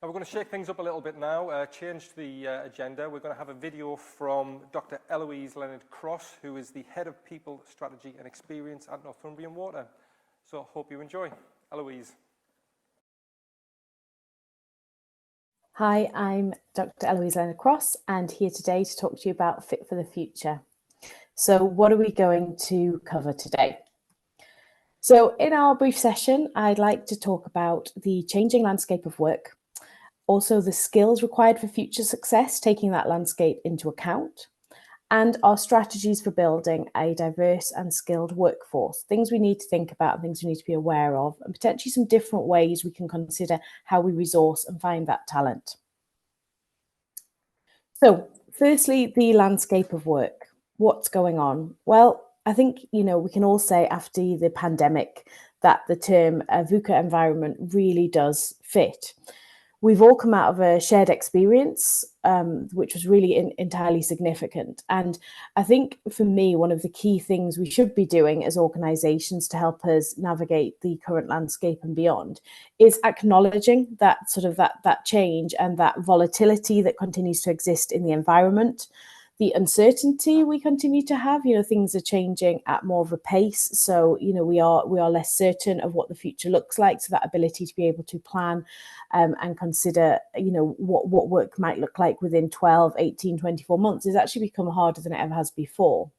Now we're going to shake things up a little bit now, change the agenda. We're going to have a video from Dr. Eloise Leonard-Cross, who is the Head of People, Strategy and Experience at Northumbrian Water. So I hope you enjoy. Eloise. Hi, I'm Dr. Eloise Leonard-Cross and here today to talk to you about Fit for the Future. So what are we going to cover today? So in our brief session, I'd like to talk about the changing landscape of work, also the skills required for future success, taking that landscape into account, and our strategies for building a diverse and skilled workforce, things we need to think about, things we need to be aware of, and potentially some different ways we can consider how we resource and find that talent. So firstly, the landscape of work. What's going on? Well, I think, we can all say after the pandemic that the term VUCA environment really does fit. We've all come out of a shared experience, which was really entirely significant. And I think for me, one of the key things we should be doing as organisations to help us navigate the current landscape and beyond is acknowledging that that change and that volatility that continues to exist in the environment, the uncertainty we continue to have. Things are changing at more of a pace. So, we are less certain of what the future looks like. So that ability to be able to plan and consider, what work might look like within 12, 18, 24 months has actually become harder than it ever has before.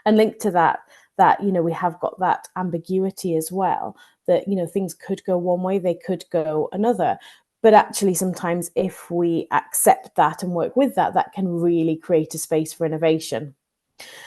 And linked to that, we have got that ambiguity as well, that, things could go one way, they could go another. But actually, sometimes if we accept that and work with that, that can really create a space for innovation.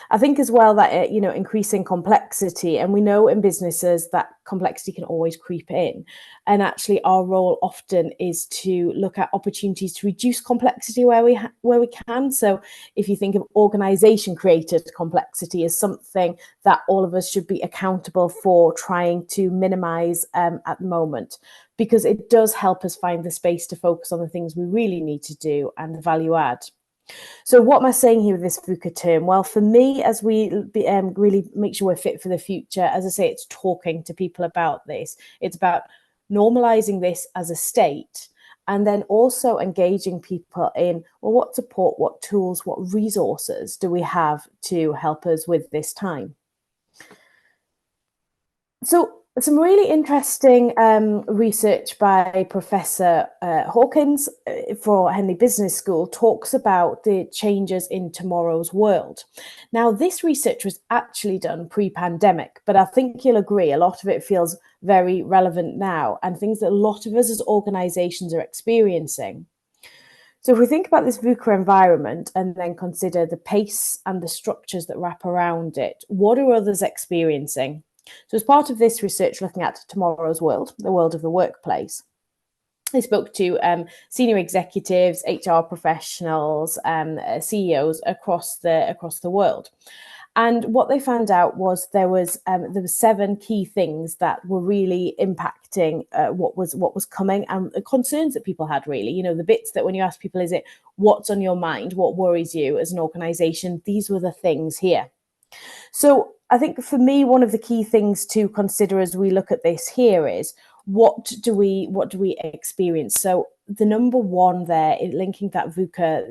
I think as well that, increasing complexity, and we know in businesses that complexity can always creep in. And actually our role often is to look at opportunities to reduce complexity where we can. So if you think of organization created complexity as something that all of us should be accountable for trying to minimize at the moment, because it does help us find the space to focus on the things we really need to do and the value add. So what am I saying here with this VUCA term? Well, for me, as we really make sure we're fit for the future, as I say, it's talking to people about this. It's about normalizing this as a state, and then also engaging people in, well, what support, what tools, what resources do we have to help us with this time? So some really interesting research by Professor Hawkins for Henley Business School talks about the changes in tomorrow's world. Now, this research was actually done pre-pandemic, but I think you'll agree a lot of it feels very relevant now and things that a lot of us as organisations are experiencing. So if we think about this VUCA environment and then consider the pace and the structures that wrap around it, what are others experiencing? So as part of this research looking at tomorrow's world, the world of the workplace, they spoke to senior executives, HR professionals, CEOs across the world. And what they found out was there were 7 key things that were really impacting what was coming and the concerns that people had, really. The bits that when you ask people, is it what's on your mind, what worries you as an organization? These were the things here. So I think for me, one of the key things to consider as we look at this here is what do we experience? So the number one there, linking that VUCA,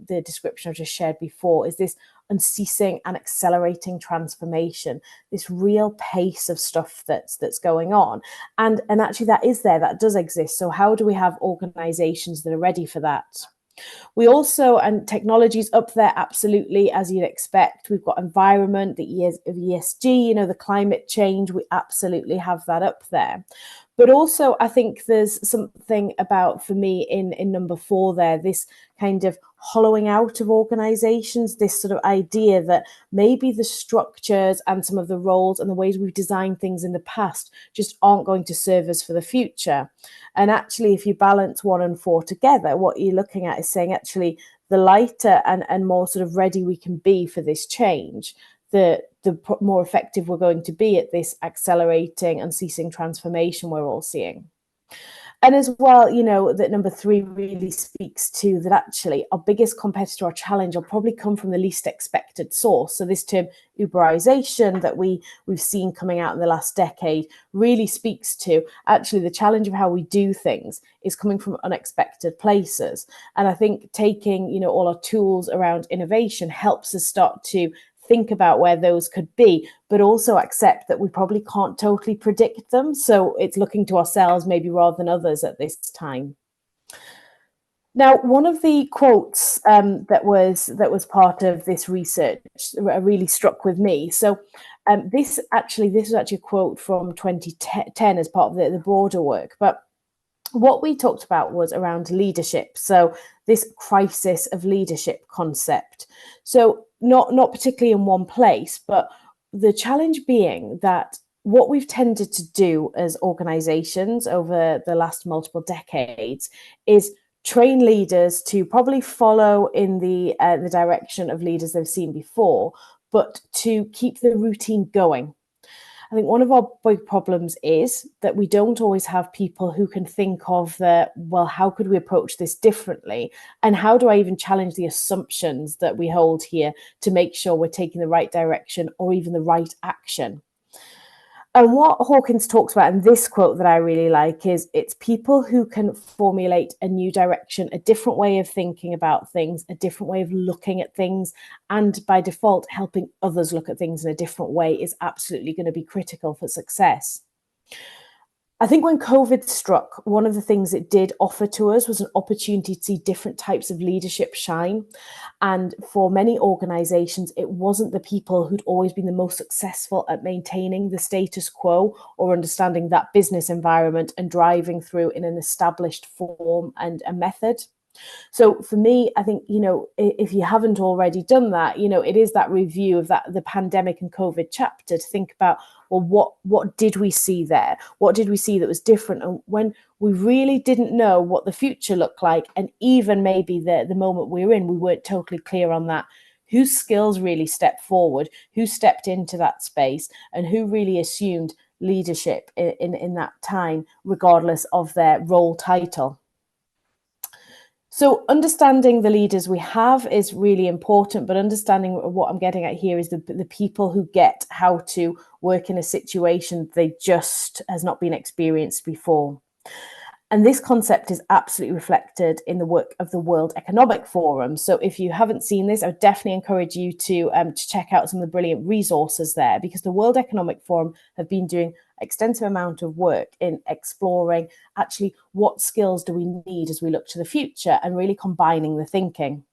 the description I just shared before, is this unceasing and accelerating transformation, this real pace of stuff that's going on. And actually that does exist. So how do we have organizations that are ready for that? We also, and technology's up there, absolutely, as you'd expect. We've got environment, the ESG, the climate change, we absolutely have that up there. But also, I think there's something about, for me, in number 4 there, this kind of hollowing out of organizations, this sort of idea that maybe the structures and some of the roles and the ways we've designed things in the past just aren't going to serve us for the future. And actually, if you balance 1 and 4 together, what you're looking at is saying, actually, the lighter and more sort of ready we can be for this change, the more effective we're going to be at this accelerating and ceasing transformation we're all seeing. And as well, you know, that number 3 really speaks to that actually our biggest competitor or challenge will probably come from the least expected source. So this term Uberization that we've seen coming out in the last decade really speaks to actually the challenge of how we do things is coming from unexpected places. And I think taking, you know, all our tools around innovation helps us start to think about where those could be, but also accept that we probably can't totally predict them. So it's looking to ourselves maybe rather than others at this time. Now, one of the quotes that was part of this research really struck with me. So this was actually a quote from 2010 as part of the broader work, but what we talked about was around leadership. So this crisis of leadership concept. So not particularly in one place, but the challenge being that what we've tended to do as organizations over the last multiple decades is train leaders to probably follow in the direction of leaders they've seen before, but to keep the routine going. I think one of our big problems is that we don't always have people who can think of well, how could we approach this differently? And how do I even challenge the assumptions that we hold here to make sure we're taking the right direction or even the right action? And what Hawkins talks about in this quote that I really like is it's people who can formulate a new direction, a different way of thinking about things, a different way of looking at things, and by default, helping others look at things in a different way is absolutely going to be critical for success. I think when COVID struck, one of the things it did offer to us was an opportunity to see different types of leadership shine. And for many organizations, it wasn't the people who'd always been the most successful at maintaining the status quo or understanding that business environment and driving through in an established form and a method. So for me, I think, you know, if you haven't already done that, you know, it is that review of the pandemic and COVID chapter to think about, well, what did we see there? What did we see that was different? And when we really didn't know what the future looked like, and even maybe the moment we were in, we weren't totally clear on that. Whose skills really stepped forward? Who stepped into that space? And who really assumed leadership in that time, regardless of their role title? So understanding the leaders we have is really important, but understanding what I'm getting at here is the people who get how to work in a situation they just has not been experienced before. And this concept is absolutely reflected in the work of the World Economic Forum. So if you haven't seen this, I would definitely encourage you to check out some of the brilliant resources there, because the World Economic Forum have been doing extensive amount of work in exploring actually what skills do we need as we look to the future and really combining the thinking.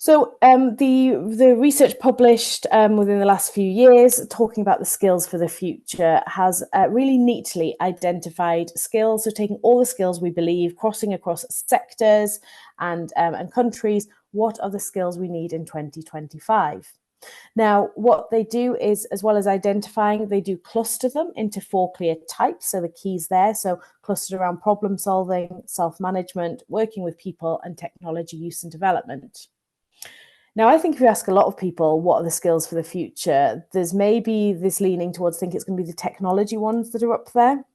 So the research published within the last few years talking about the skills for the future has really neatly identified skills. So taking all the skills we believe, crossing across sectors and countries, what are the skills we need in 2025? Now, what they do is, as well as identifying, they do cluster them into 4 clear types. So the keys there, so clustered around problem solving, self-management, working with people, and technology use and development. Now, I think if you ask a lot of people what are the skills for the future, there's maybe this leaning towards think it's going to be the technology ones that are up there.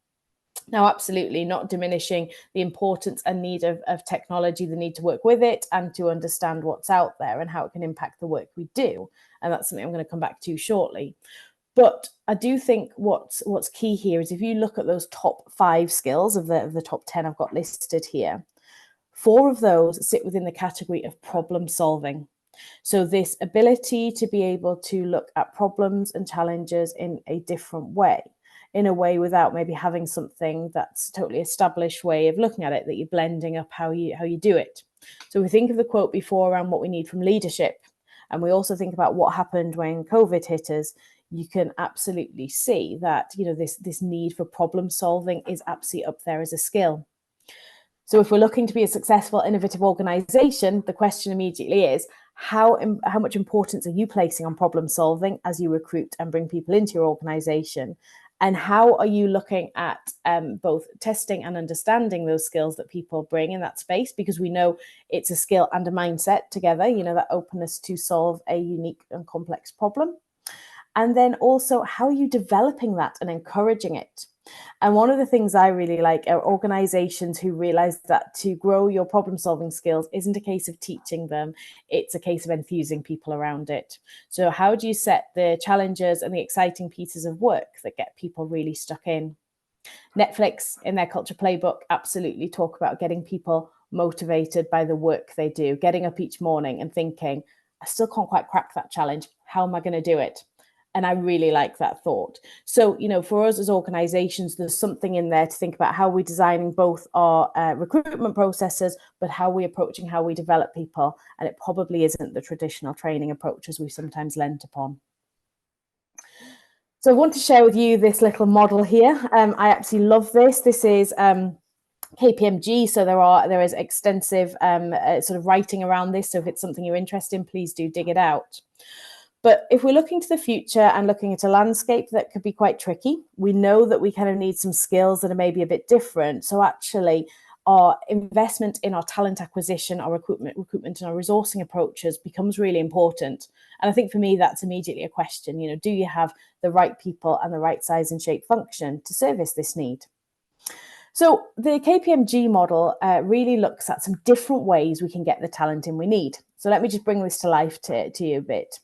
Now, absolutely not diminishing the importance and need of technology, the need to work with it and to understand what's out there and how it can impact the work we do. And that's something I'm going to come back to shortly. But I do think what's key here is if you look at those top 5 skills of the top 10 I've got listed here, 4 of those sit within the category of problem solving. So this ability to be able to look at problems and challenges in a different way, in a way without maybe having something that's a totally established way of looking at it, that you're blending up how you do it. So we think of the quote before around what we need from leadership, and we also think about what happened when COVID hit us. You can absolutely see that, you know, this need for problem solving is absolutely up there as a skill. So if we're looking to be a successful, innovative organization, the question immediately is, how much importance are you placing on problem solving as you recruit and bring people into your organization? And how are you looking at both testing and understanding those skills that people bring in that space? Because we know it's a skill and a mindset together, you know, that openness to solve a unique and complex problem. And then also, how are you developing that and encouraging it? And one of the things I really like are organizations who realize that to grow your problem solving skills isn't a case of teaching them, it's a case of enthusing people around it. So, how do you set the challenges and the exciting pieces of work that get people really stuck in? Netflix, in their culture playbook, absolutely talk about getting people motivated by the work they do, getting up each morning and thinking, I still can't quite crack that challenge. How am I going to do it? And I really like that thought. So, for us as organizations, there's something in there to think about how we're designing both our recruitment processes, but how we're approaching how we develop people. And it probably isn't the traditional training approaches we sometimes lent upon. So I want to share with you this little model here. I absolutely love this. This is KPMG, so there is extensive sort of writing around this. So if it's something you're interested in, please do dig it out. But if we're looking to the future and looking at a landscape that could be quite tricky, we know that we kind of need some skills that are maybe a bit different. So actually, our investment in our talent acquisition, our recruitment and our resourcing approaches becomes really important. And I think for me, that's immediately a question, do you have the right people and the right size and shape function to service this need? So the KPMG model really looks at some different ways we can get the talent in we need. So let me just bring this to life to you a bit.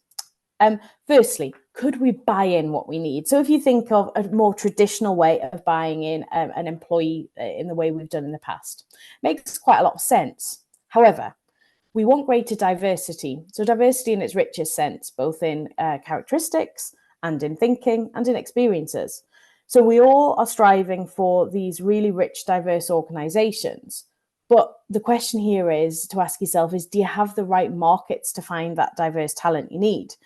Firstly, could we buy in what we need? So if you think of a more traditional way of buying in an employee in the way we've done in the past, makes quite a lot of sense. However, we want greater diversity. So diversity in its richest sense, both in characteristics and in thinking and in experiences. So we all are striving for these really rich, diverse organizations. But the question here is to ask yourself is, do you have the right markets to find that diverse talent you need?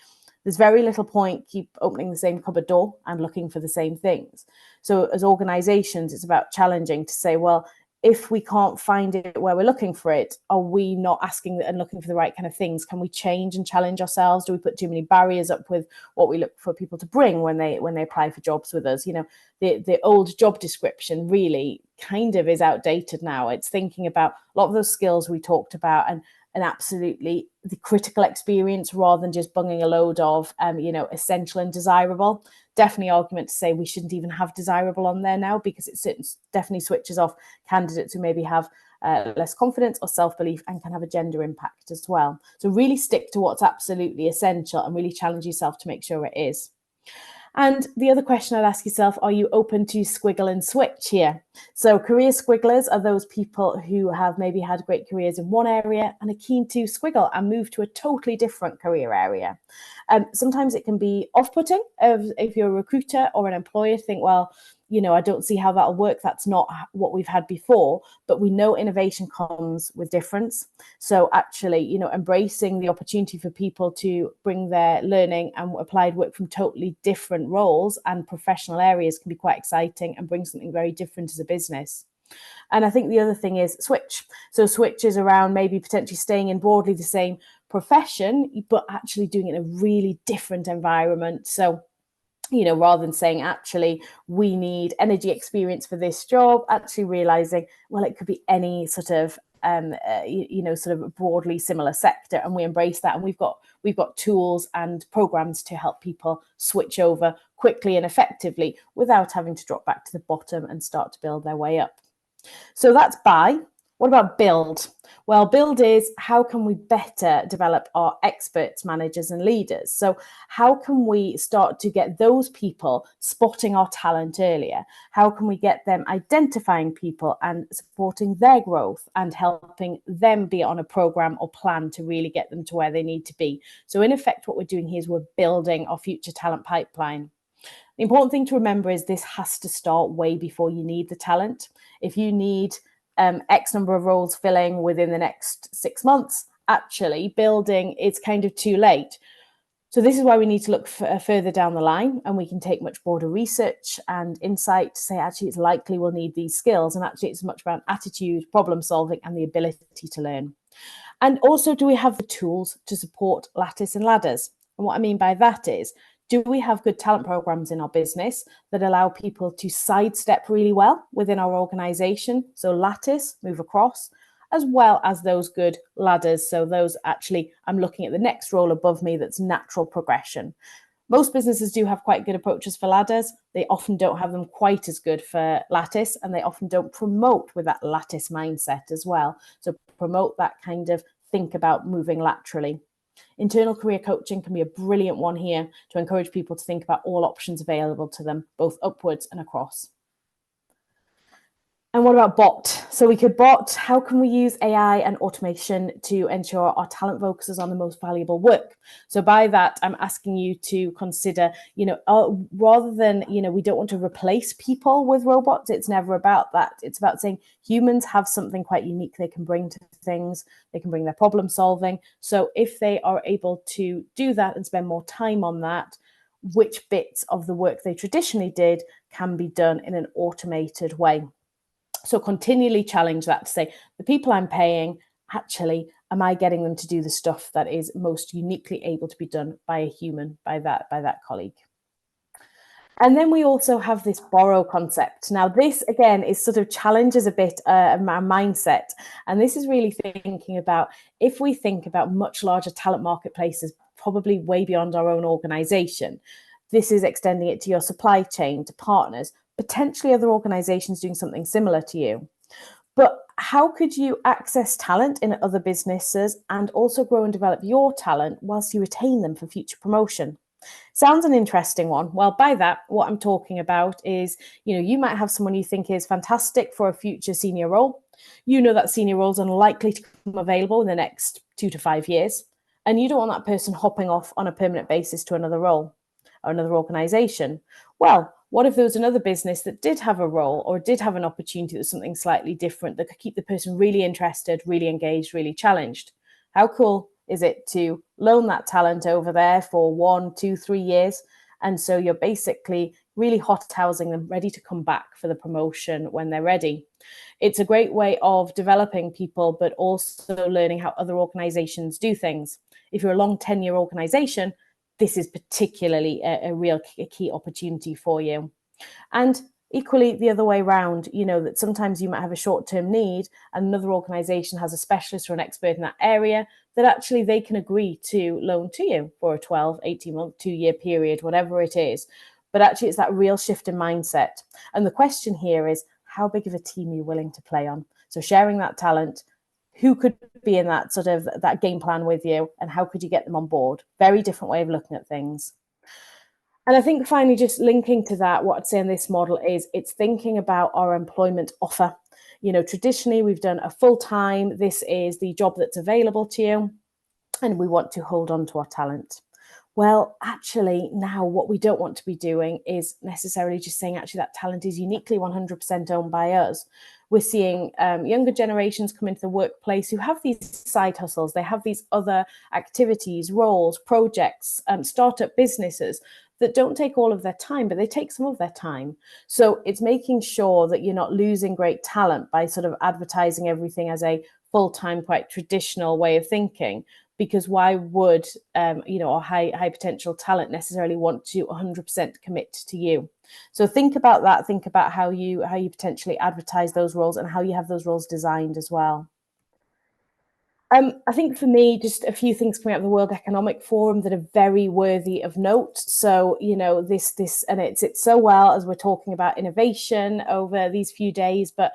There's very little point keep opening the same cupboard door and looking for the same things. So as organizations, it's about challenging to say, well, if we can't find it where we're looking for it, are we not asking and looking for the right kind of things? Can we change and challenge ourselves? Do we put too many barriers up with what we look for people to bring when they apply for jobs with us? The old job description really kind of is outdated now. It's thinking about a lot of those skills we talked about and absolutely the critical experience rather than just bunging a load of, essential and desirable. Definitely argument to say we shouldn't even have desirable on there now, because it definitely switches off candidates who maybe have less confidence or self-belief and can have a gender impact as well. So really stick to what's absolutely essential and really challenge yourself to make sure it is. And the other question I'd ask yourself, are you open to squiggle and switch here? So career squigglers are those people who have maybe had great careers in one area and are keen to squiggle and move to a totally different career area. Sometimes it can be off-putting if you're a recruiter or an employer to think, well, I don't see how that'll work. That's not what we've had before. But we know innovation comes with difference. So actually, embracing the opportunity for people to bring their learning and applied work from totally different roles and professional areas can be quite exciting and bring something very different as a business. And I think the other thing is switch. So switch is around maybe potentially staying in broadly the same profession, but actually doing it in a really different environment. So rather than saying, actually, we need energy experience for this job, actually realizing, well, it could be any sort of, sort of broadly similar sector. And we embrace that. And we've got tools and programs to help people switch over quickly and effectively without having to drop back to the bottom and start to build their way up. So that's buy. What about build? Well, build is how can we better develop our experts, managers and leaders? So how can we start to get those people spotting our talent earlier? How can we get them identifying people and supporting their growth and helping them be on a program or plan to really get them to where they need to be? So in effect, what we're doing here is we're building our future talent pipeline. The important thing to remember is this has to start way before you need the talent. If you need X number of roles filling within the next 6 months, actually building, it's kind of too late. So this is why we need to look further down the line, and we can take much broader research and insight to say, actually, it's likely we'll need these skills. And actually, it's much about attitude, problem solving, and the ability to learn. And also, do we have the tools to support lattice and ladders? And what I mean by that is, do we have good talent programs in our business that allow people to sidestep really well within our organization? So lattice, move across, as well as those good ladders. So those actually, I'm looking at the next role above me that's natural progression. Most businesses do have quite good approaches for ladders. They often don't have them quite as good for lattice, and they often don't promote with that lattice mindset as well. So promote that kind of think about moving laterally. Internal career coaching can be a brilliant one here to encourage people to think about all options available to them, both upwards and across. And what about bot? So we could bot, how can we use AI and automation to ensure our talent focuses on the most valuable work? So by that, I'm asking you to consider, rather than, we don't want to replace people with robots. It's never about that. It's about saying humans have something quite unique they can bring to things. They can bring their problem solving. So if they are able to do that and spend more time on that, which bits of the work they traditionally did can be done in an automated way? So continually challenge that to say, the people I'm paying, actually, am I getting them to do the stuff that is most uniquely able to be done by a human, by that colleague? And then we also have this borrow concept. Now, this, again, is sort of challenges a bit our mindset. And this is really thinking about, if we think about much larger talent marketplaces, probably way beyond our own organization, this is extending it to your supply chain, to partners, potentially other organizations doing something similar to you. But how could you access talent in other businesses and also grow and develop your talent whilst you retain them for future promotion? Sounds an interesting one. Well, by that, what I'm talking about is, you might have someone you think is fantastic for a future senior role. You know that senior role is unlikely to become available in the next 2 to 5 years. And you don't want that person hopping off on a permanent basis to another role or another organization. Well, what if there was another business that did have a role or did have an opportunity that was something slightly different that could keep the person really interested, really engaged, really challenged? How cool is it to loan that talent over there for 1, 2, 3 years? And so you're basically really hot housing them, ready to come back for the promotion when they're ready. It's a great way of developing people, but also learning how other organizations do things. If you're a long tenure organization, this is particularly a real key opportunity for you. And equally the other way around, that sometimes you might have a short-term need and another organization has a specialist or an expert in that area that actually they can agree to loan to you for a 12, 18-month, 2-year period, whatever it is. But actually it's that real shift in mindset. And the question here is, how big of a team are you willing to play on? So sharing that talent, who could be in that sort of that game plan with you, and how could you get them on board? Very different way of looking at things. And I think finally, just linking to that, what I'd say in this model is it's thinking about our employment offer. Traditionally, we've done a full-time, this is the job that's available to you, and we want to hold on to our talent. Well, actually, now what we don't want to be doing is necessarily just saying, actually, that talent is uniquely 100% owned by us. We're seeing younger generations come into the workplace who have these side hustles. They have these other activities, roles, projects, startup businesses that don't take all of their time, but they take some of their time. So it's making sure that you're not losing great talent by sort of advertising everything as a full-time, quite traditional way of thinking. Because why would our high potential talent necessarily want to 100% commit to you? So think about that. Think about how you potentially advertise those roles and how you have those roles designed as well. I think for me, just a few things coming out of the World Economic Forum that are very worthy of note. So, this, and it's so well as we're talking about innovation over these few days, but,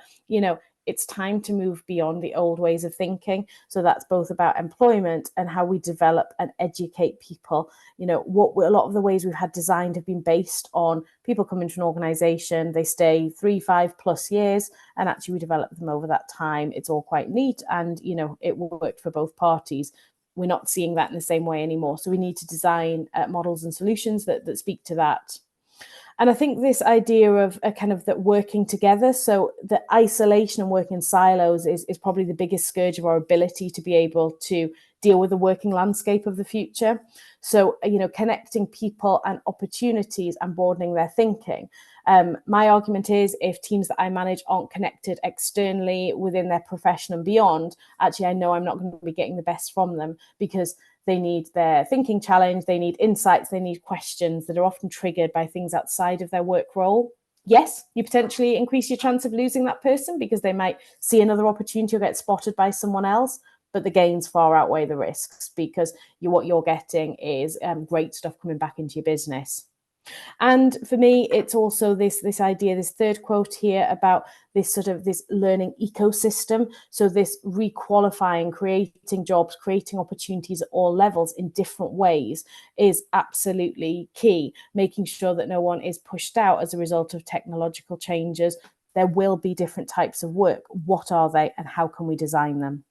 it's time to move beyond the old ways of thinking. So that's both about employment and how we develop and educate people. A lot of the ways we've had designed have been based on people come into an organization, they stay 3, 5+ years, and actually we develop them over that time. It's all quite neat and, it worked for both parties. We're not seeing that in the same way anymore. So we need to design models and solutions that speak to that. And I think this idea of a kind of that working together, so the isolation and working in silos is probably the biggest scourge of our ability to be able to deal with the working landscape of the future. So, connecting people and opportunities and broadening their thinking. My argument is if teams that I manage aren't connected externally within their profession and beyond, actually, I know I'm not going to be getting the best from them because they need their thinking challenge, they need insights, they need questions that are often triggered by things outside of their work role. Yes, you potentially increase your chance of losing that person because they might see another opportunity or get spotted by someone else. but the gains far outweigh the risks, because what you're getting is great stuff coming back into your business. And for me, it's also this idea, this third quote here about this sort of this learning ecosystem. So this requalifying, creating jobs, creating opportunities at all levels in different ways is absolutely key. Making sure that no one is pushed out as a result of technological changes. There will be different types of work. What are they, and how can we design them?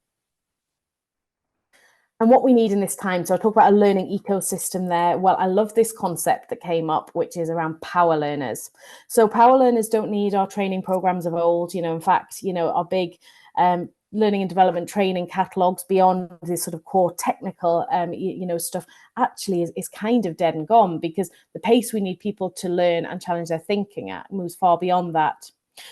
And what we need in this time, so I talk about a learning ecosystem there. Well, I love this concept that came up, which is around power learners. So power learners don't need our training programs of old. In fact, our big learning and development training catalogues beyond this sort of core technical, stuff actually is kind of dead and gone, because the pace we need people to learn and challenge their thinking at moves far beyond that.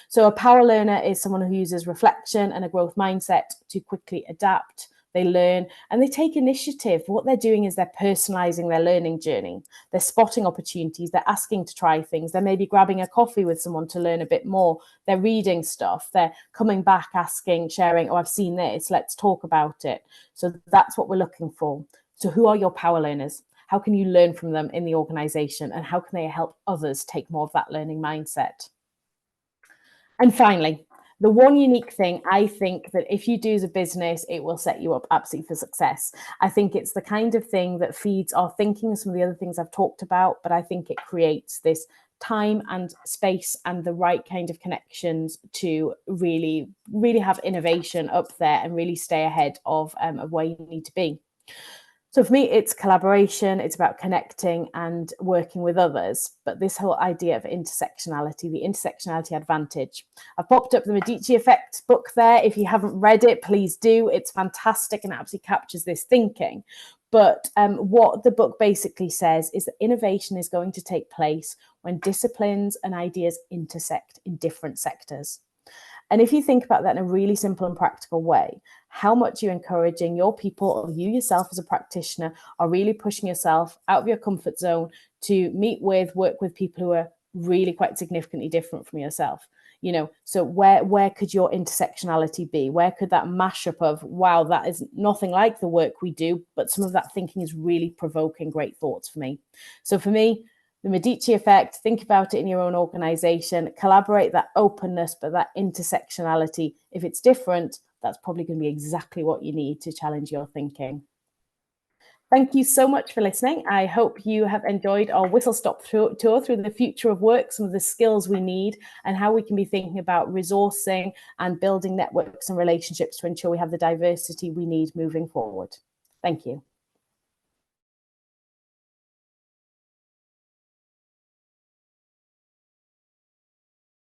So a power learner is someone who uses reflection and a growth mindset to quickly adapt. They learn and they take initiative. What they're doing is they're personalizing their learning journey. They're spotting opportunities. They're asking to try things. They're maybe grabbing a coffee with someone to learn a bit more. They're reading stuff. They're coming back, asking, sharing, oh, I've seen this. Let's talk about it. So that's what we're looking for. So who are your power learners? How can you learn from them in the organization? And how can they help others take more of that learning mindset? And finally, the one unique thing I think that if you do as a business, it will set you up absolutely for success. I think it's the kind of thing that feeds our thinking and some of the other things I've talked about, but I think it creates this time and space and the right kind of connections to really, really have innovation up there and really stay ahead of where you need to be. So for me, it's collaboration, it's about connecting and working with others. But this whole idea of intersectionality, the intersectionality advantage. I've popped up the Medici Effect book there. If you haven't read it, please do. It's fantastic and absolutely captures this thinking. But what the book basically says is that innovation is going to take place when disciplines and ideas intersect in different sectors. And if you think about that in a really simple and practical way, how much you're encouraging your people or you yourself as a practitioner are really pushing yourself out of your comfort zone to work with people who are really quite significantly different from yourself. So where could your intersectionality be? Where could that mashup of, wow, that is nothing like the work we do, but some of that thinking is really provoking great thoughts for me. So for me, the Medici Effect, think about it in your own organization, collaborate that openness, but that intersectionality. If it's different, that's probably going to be exactly what you need to challenge your thinking. Thank you so much for listening. I hope you have enjoyed our whistle-stop tour through the future of work, some of the skills we need, and how we can be thinking about resourcing and building networks and relationships to ensure we have the diversity we need moving forward. Thank you.